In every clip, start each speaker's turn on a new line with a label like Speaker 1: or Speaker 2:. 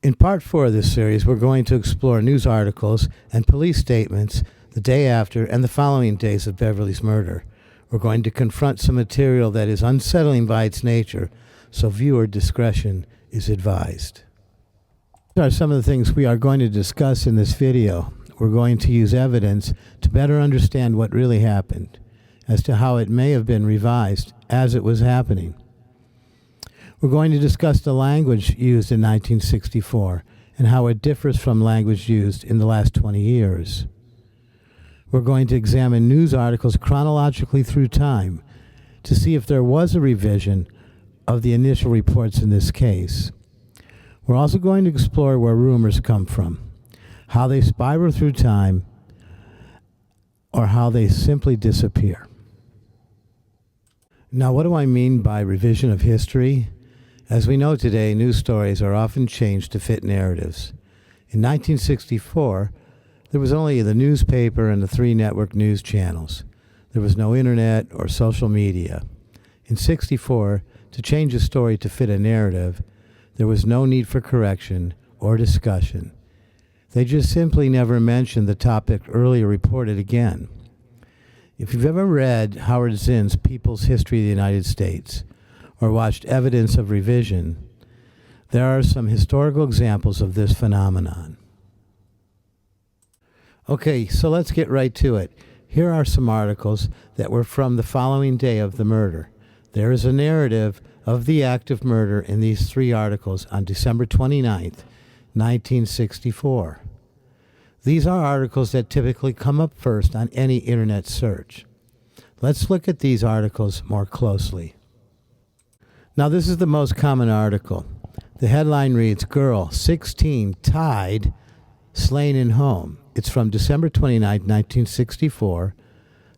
Speaker 1: In part 4 of this series, we're going to explore news articles and police statements the day after and the following days of Beverly's murder. We're going to confront some material that is unsettling by its nature, so viewer discretion is advised. These are some of the things we are going to discuss in this video. We're going to use evidence to better understand what really happened, as to how it may have been revised as it was happening. We're going to discuss the language used in 1964 and how it differs from language used in the last 20 years. We're going to examine news articles chronologically through time to see if there was a revision of the initial reports in this case. We're also going to explore where rumors come from, how they spiral through time, or how they simply disappear. Now, what do I mean by revision of history? As we know today, news stories are often changed to fit narratives. In 1964, there was only the newspaper and the 3 network news channels. There was no internet or social media. In '64, to change a story to fit a narrative, there was no need for correction or discussion. They just simply never mentioned the topic earlier reported again. If you've ever read Howard Zinn's People's History of the United States, or watched evidence of revision, there are some historical examples of this phenomenon. Okay, so let's get right to it. Here are some articles that were from the following day of the murder. There is a narrative of the act of murder in these 3 articles on December 29th, 1964. These are articles that typically come up first on any internet search. Let's look at these articles more closely. Now, this is the most common article. The headline reads, "Girl, 16, tied, slain in home." It's from December 29, 1964,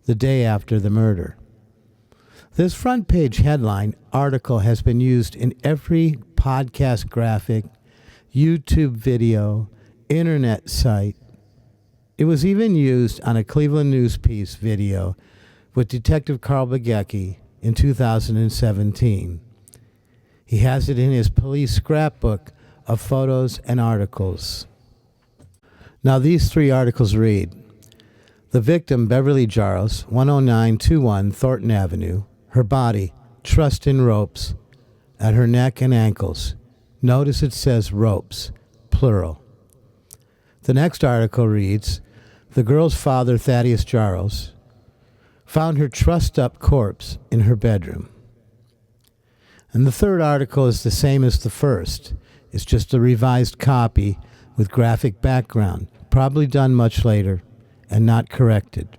Speaker 1: the day after the murder. This front page headline article has been used in every podcast graphic, YouTube video, internet site. It was even used on a Cleveland News piece video with Detective Carl Bagecki in 2017. He has it in his police scrapbook of photos and articles. Now, these 3 articles read, "The victim, Beverly Jarosz, 10921 Thornton Avenue. Her body, trussed in ropes at her neck and ankles." Notice it says ropes, plural. The next article reads, "The girl's father, Thaddeus Jarosz, found her trussed up corpse in her bedroom." And the third article is the same as the first. It's just a revised copy with graphic background, probably done much later and not corrected.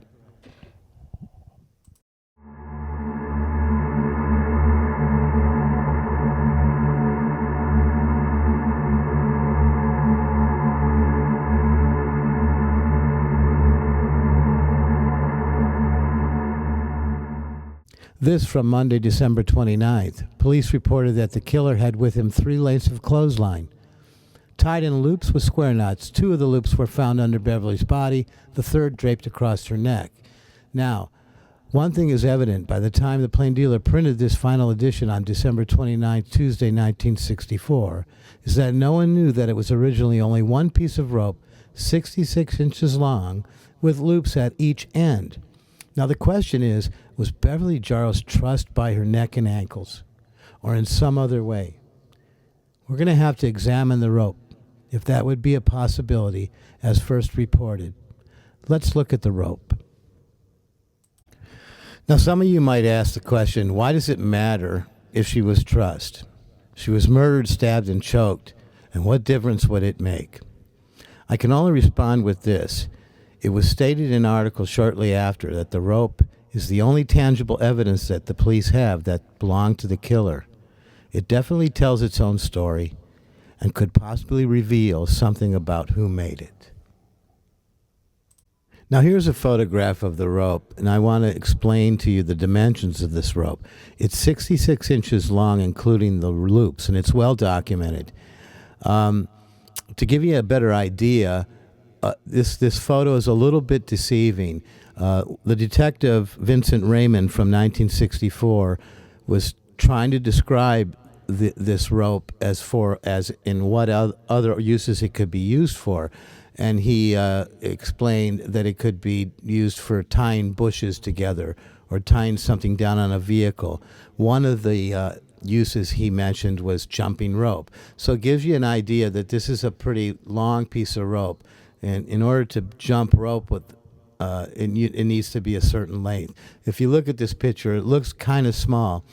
Speaker 1: This from Monday, December 29th. Police reported that the killer had with him 3 lengths of clothesline, tied in loops with square knots. 2 of the loops were found under Beverly's body, the 3rd draped across her neck. Now, one thing is evident. By the time the Plain Dealer printed this final edition on December 29th, Tuesday, 1964, is that no one knew that it was originally only one piece of rope, 66 inches long, with loops at each end. Now, the question is, was Beverly Jarosz trussed by her neck and ankles, or in some other way? We're going to have to examine the rope, if that would be a possibility, as first reported. Let's look at the rope. Now, some of you might ask the question, why does it matter if she was trussed? She was murdered, stabbed, and choked, and what difference would it make? I can only respond with this. It was stated in an article shortly after that the rope is the only tangible evidence that the police have that belonged to the killer. It definitely tells its own story and could possibly reveal something about who made it. Now, here's a photograph of the rope, and I want to explain to you the dimensions of this rope. It's 66 inches long, including the loops, and it's well documented. To give you a better idea, this photo is a little bit deceiving. The detective Vincent Raymond from 1964 was trying to describe this rope as in what other uses it could be used for. And he explained that it could be used for tying bushes together or tying something down on a vehicle. One of the uses he mentioned was jumping rope. So it gives you an idea that this is a pretty long piece of rope. And in order to jump rope with it needs to be a certain length. If you look at this picture, it looks kind of small,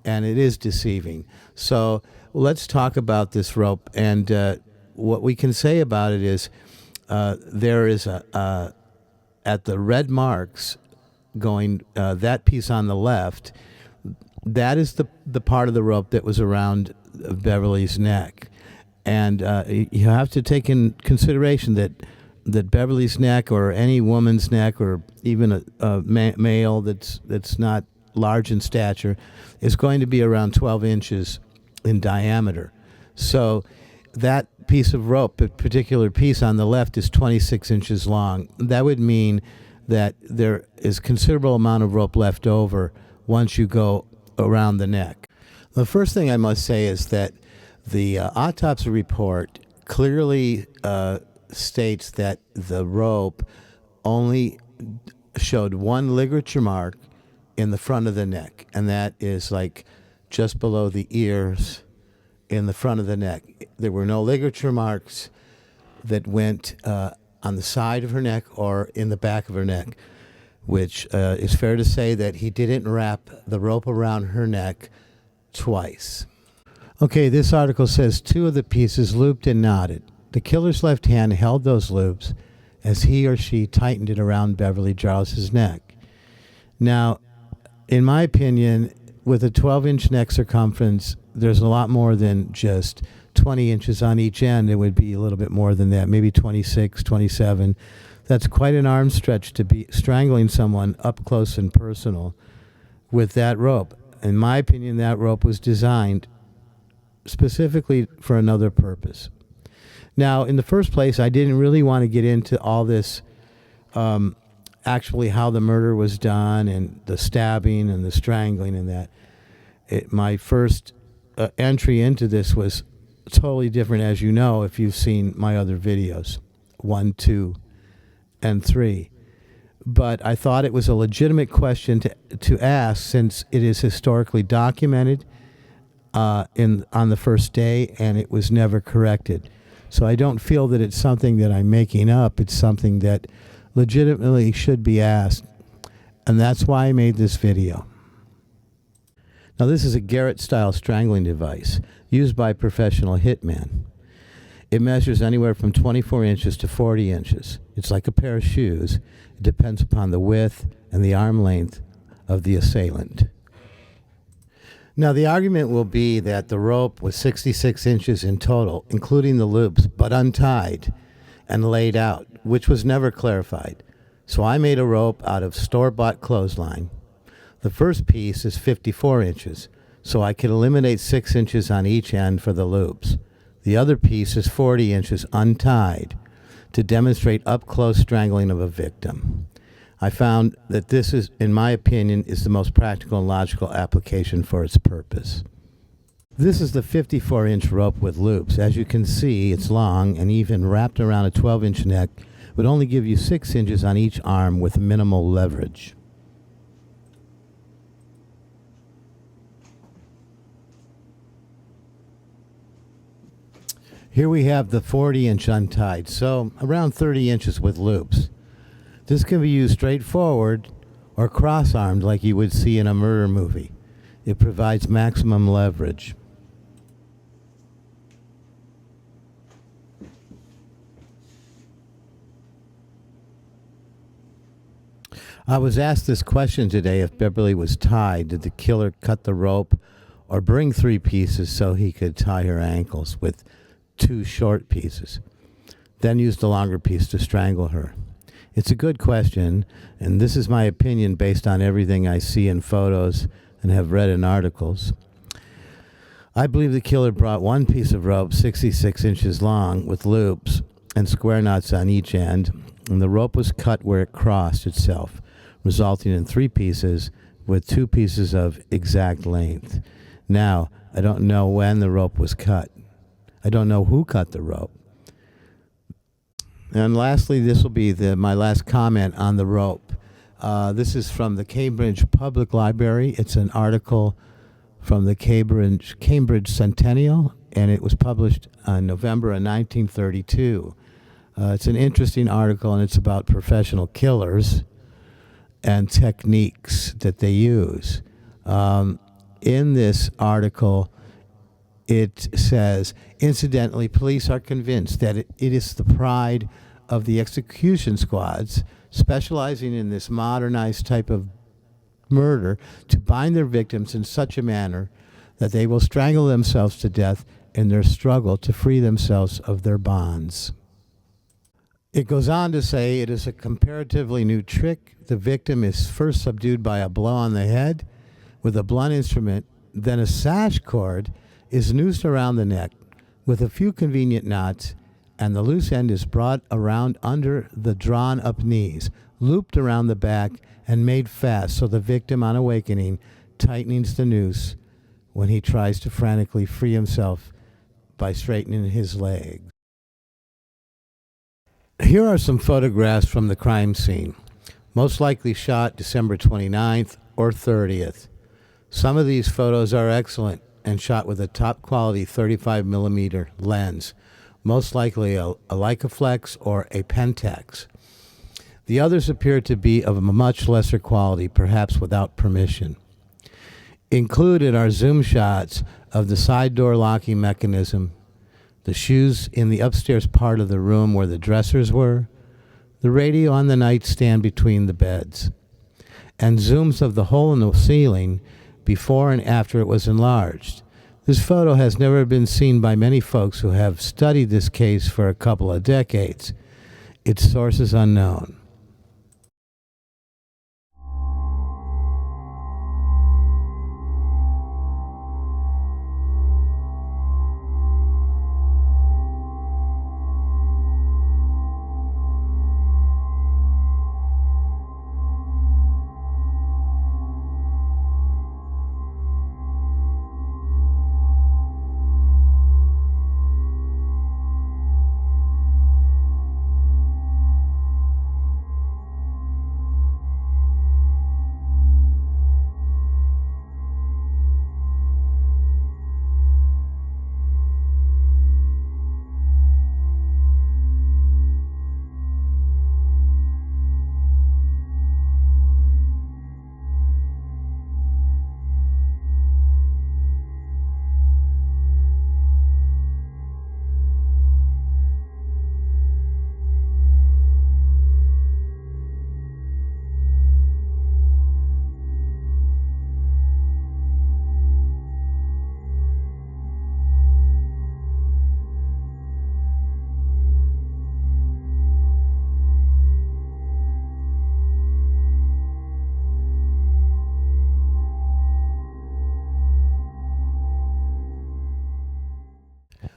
Speaker 1: and it is deceiving. So let's talk about this rope. And what we can say about it is there is at the red marks going, that piece on the left, that is the part of the rope that was around Beverly's neck. And you have to take in consideration that Beverly's neck, or any woman's neck, or even a male that's not large in stature, is going to be around 12 inches in diameter. So that piece of rope, a particular piece on the left, is 26 inches long. That would mean that there is considerable amount of rope left over once you go around the neck. The first thing I must say is that the autopsy report clearly states that the rope only showed one ligature mark in the front of the neck, and that is like just below the ears in the front of the neck. There were no ligature marks that went on the side of her neck or in the back of her neck, which is fair to say that he didn't wrap the rope around her neck twice. Okay, this article says 2 of the pieces looped and knotted. The killer's left hand held those loops as he or she tightened it around Beverly Jarosz's neck. Now, in my opinion, with a 12-inch neck circumference, there's a lot more than just 20 inches on each end. It would be a little bit more than that, maybe 26, 27. That's quite an arm stretch to be strangling someone up close and personal with that rope. In my opinion, that rope was designed specifically for another purpose. Now, in the first place, I didn't really want to get into all this, actually how the murder was done and the stabbing and the strangling and that. My first entry into this was totally different, as you know, if you've seen my other videos, 1, 2, and 3. But I thought it was a legitimate question to ask, since it is historically documented on the first day, and it was never corrected. So I don't feel that it's something that I'm making up. It's something that legitimately should be asked, and that's why I made this video. Now, this is a Garrett-style strangling device used by professional hitmen. It measures anywhere from 24 inches to 40 inches. It's like a pair of shoes. It depends upon the width and the arm length of the assailant. Now, the argument will be that the rope was 66 inches in total, including the loops, but untied and laid out, which was never clarified. So I made a rope out of store-bought clothesline. The first piece is 54 inches, so I could eliminate 6 inches on each end for the loops. The other piece is 40 inches untied to demonstrate up-close strangling of a victim. I found that this is, in my opinion, is the most practical and logical application for its purpose. This is the 54-inch rope with loops. As you can see, it's long and even wrapped around a 12-inch neck would only give you 6 inches on each arm with minimal leverage. Here we have the 40-inch untied, so around 30 inches with loops. This can be used straight forward or cross-armed like you would see in a murder movie. It provides maximum leverage. I was asked this question today: if Beverly was tied, did the killer cut the rope or bring 3 pieces so he could tie her ankles with 2 short pieces, then use the longer piece to strangle her? It's a good question, and this is my opinion based on everything I see in photos and have read in articles. I believe the killer brought 1 piece of rope 66 inches long with loops and square knots on each end, and the rope was cut where it crossed itself, resulting in 3 pieces with 2 pieces of exact length. Now, I don't know when the rope was cut. I don't know who cut the rope. And lastly, this will be my last comment on the rope. This is from the Cambridge Public Library. It's an article from the Cambridge Centennial, and it was published in November of 1932. It's an interesting article, and it's about professional killers and techniques that they use. In this article, it says, incidentally, police are convinced that it is the pride of the execution squads, specializing in this modernized type of murder, to bind their victims in such a manner that they will strangle themselves to death in their struggle to free themselves of their bonds. It goes on to say it is a comparatively new trick. The victim is first subdued by a blow on the head with a blunt instrument, then a sash cord is noosed around the neck with a few convenient knots, and the loose end is brought around under the drawn-up knees, looped around the back, and made fast so the victim, on awakening, tightens the noose when he tries to frantically free himself by straightening his legs. Here are some photographs from the crime scene, most likely shot December 29th or 30th. Some of these photos are excellent and shot with a top-quality 35mm lens, most likely a Leica Flex or a Pentax. The others appear to be of a much lesser quality, perhaps without permission. Included are zoom shots of the side door locking mechanism, the shoes in the upstairs part of the room where the dressers were, the radio on the nightstand between the beds, and zooms of the hole in the ceiling before and after it was enlarged. This photo has never been seen by many folks who have studied this case for a couple of decades. Its source is unknown.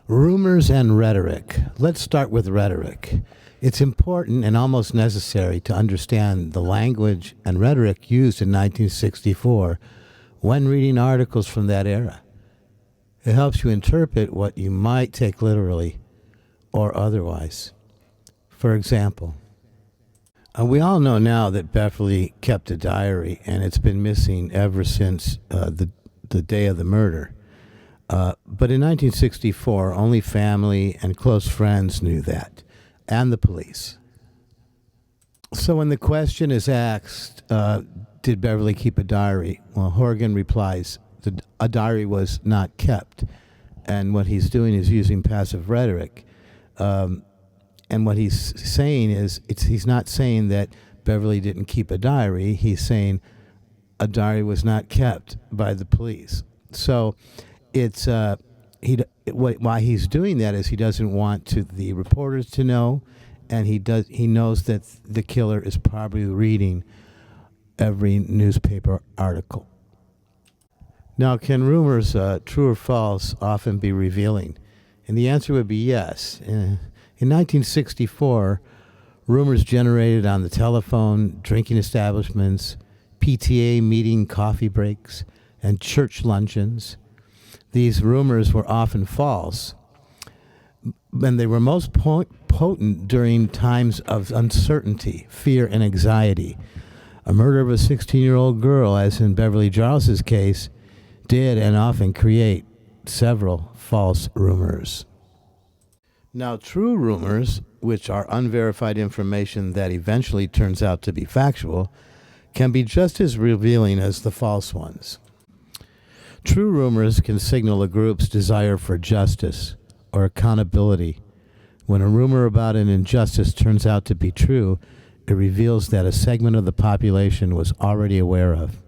Speaker 1: Rumors and rhetoric. Let's start with rhetoric. It's important and almost necessary to understand the language and rhetoric used in 1964 when reading articles from that era. It helps you interpret what you might take literally or otherwise. For example, we all know now that Beverly kept a diary, and it's been missing ever since the day of the murder. But in 1964, only family and close friends knew that, and the police. So when the question is asked, did Beverly keep a diary? Well, Horgan replies, a diary was not kept. And what he's doing is using passive rhetoric. And what he's saying is, he's not saying that Beverly didn't keep a diary. He's saying a diary was not kept by the police. So it's why he's doing that is he doesn't want the reporters to know, and he knows that the killer is probably reading every newspaper article. Now, can rumors, true or false, often be revealing? And the answer would be yes. In 1964, rumors generated on the telephone, drinking establishments, PTA meeting coffee breaks, and church luncheons these rumors were often false, and they were most potent during times of uncertainty, fear, and anxiety. A murder of a 16-year-old girl, as in Beverly Jarosz's case, did and often create several false rumors. Now, true rumors, which are unverified information that eventually turns out to be factual, can be just as revealing as the false ones. True rumors can signal a group's desire for justice or accountability. When a rumor about an injustice turns out to be true, it reveals that a segment of the population was already aware of,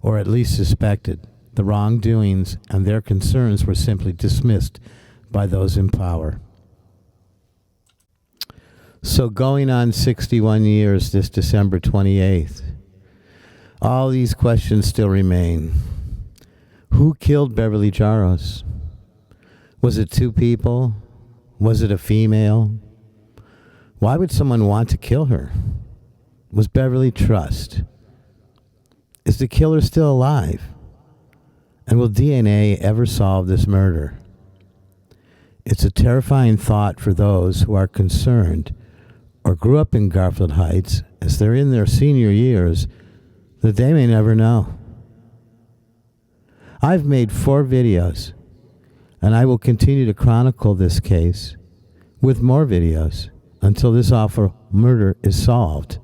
Speaker 1: or at least suspected, the wrongdoings, and their concerns were simply dismissed by those in power. So going on 61 years this December 28th, all these questions still remain. Who killed Beverly Jarosz? Was it two people? Was it a female? Why would someone want to kill her? Was Beverly trust? Is the killer still alive? And will DNA ever solve this murder? It's a terrifying thought for those who are concerned or grew up in Garfield Heights as they're in their senior years that they may never know. I've made 4 videos, and I will continue to chronicle this case with more videos until this awful murder is solved.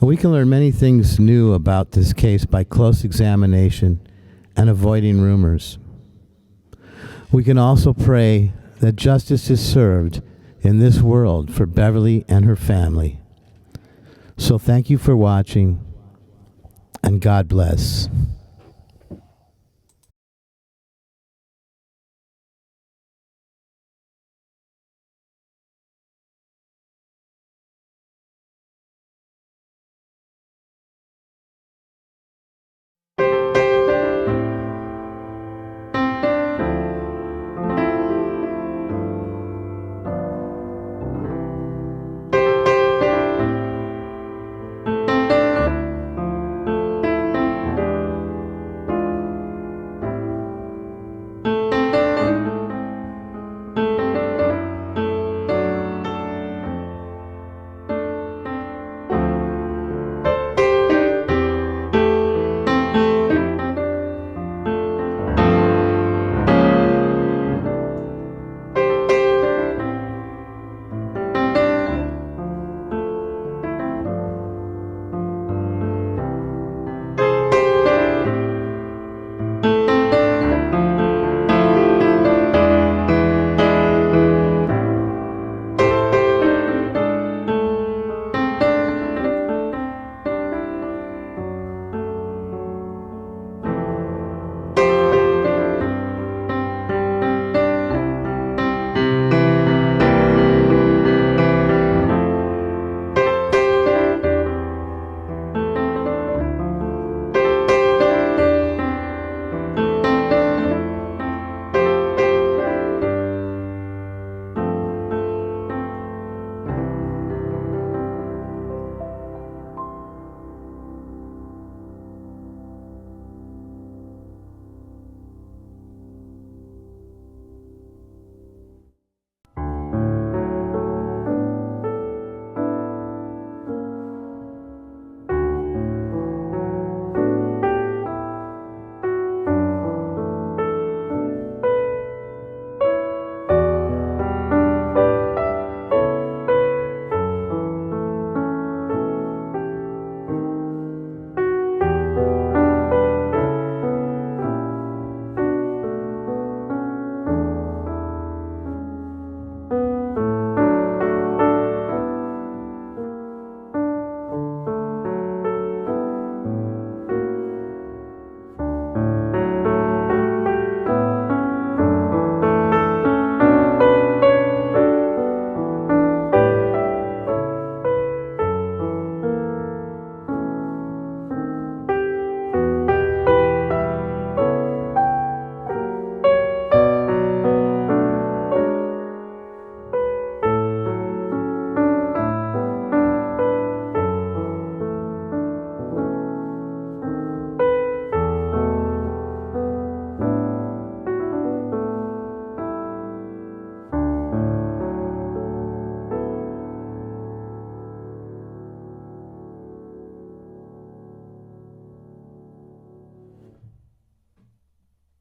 Speaker 1: And we can learn many things new about this case by close examination and avoiding rumors. We can also pray that justice is served in this world for Beverly and her family. So thank you for watching, and God bless.